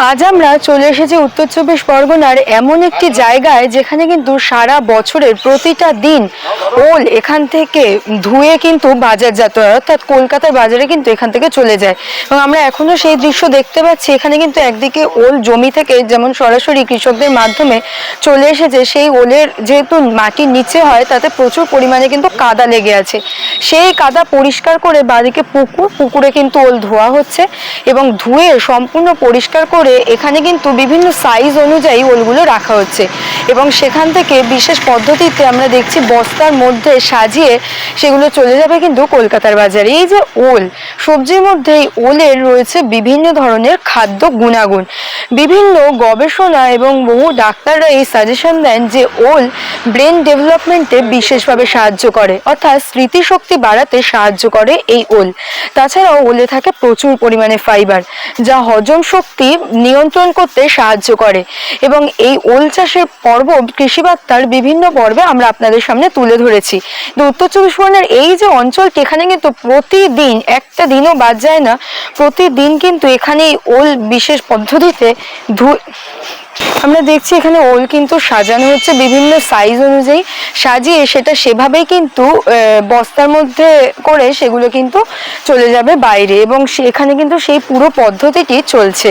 আজ আমরা চলে এসেছি উত্তর চব্বিশ পরগনার এমন একটি জায়গায় যেখানে কিন্তু সারা বছরের প্রতিটা দিন ওল এখান থেকে ধুয়ে কিন্তু বাজারজাত হয়, অর্থাৎ কলকাতার বাজারে কিন্তু এখান থেকে চলে যায়। এবং আমরা এখনো সেই দৃশ্য দেখতে পাচ্ছি। এখানে কিন্তু একদিকে ওল জমি থেকে যেমন সরাসরি কৃষকদের মাধ্যমে চলে এসেছে, সেই ওলের যেহেতু মাটির নিচে হয় তাতে প্রচুর পরিমাণে কিন্তু কাদা লেগে আছে। সেই কাদা পরিষ্কার করে বাদিকে পুকুরে কিন্তু ওল ধোয়া হচ্ছে এবং ধুয়ে সম্পূর্ণ পরিষ্কার করে এখানে কিন্তু বিভিন্ন সাইজ অনুযায়ী ওলগুলো রাখা হচ্ছে এবং সেখান থেকে বিশেষ পদ্ধতিতে আমরা দেখছি বস্তার মধ্যে সাজিয়ে সেগুলো চলে যাবে কিন্তু কলকাতার বাজারে। এই যে ওল, সবজির মধ্যে এই ওলের রয়েছে বিভিন্ন ধরনের খাদ্য গুণাগুণ। বিভিন্ন গবেষণা এবং বহু ডাক্তাররা এই সাজেশন দেন যে ওল ব্রেন ডেভেলপমেন্টে বিশেষভাবে সাহায্য করে, অর্থাৎ স্মৃতিশক্তি বাড়াতে সাহায্য করে এই ওল। তাছাড়াও ওলে থাকে প্রচুর পরিমাণে ফাইবার, যা হজম শক্তি নিয়ন্ত্রণ করতে সাহায্য করে। এবং এই ওল চাষের পর্ব কৃষি বার্তার বিভিন্ন পর্বে আমরা আপনাদের সামনে তুলে ধরেছি। উত্তর চব্বিশ পরগনার এই যে অঞ্চলটি, এখানে কিন্তু প্রতিদিন, একটা দিনও বাদ যায় না, প্রতিদিন কিন্তু এখানে ওল বিশেষ পদ্ধতিতে আমরা দেখছি এখানে ওল কিন্তু সাজানো হচ্ছে বিভিন্ন সাইজ অনুযায়ী, সাজিয়ে সেটা সেভাবেই কিন্তু বস্তার মধ্যে করে সেগুলো কিন্তু চলে যাবে বাইরে এবং সেখানে কিন্তু সেই পুরো পদ্ধতিটি চলছে।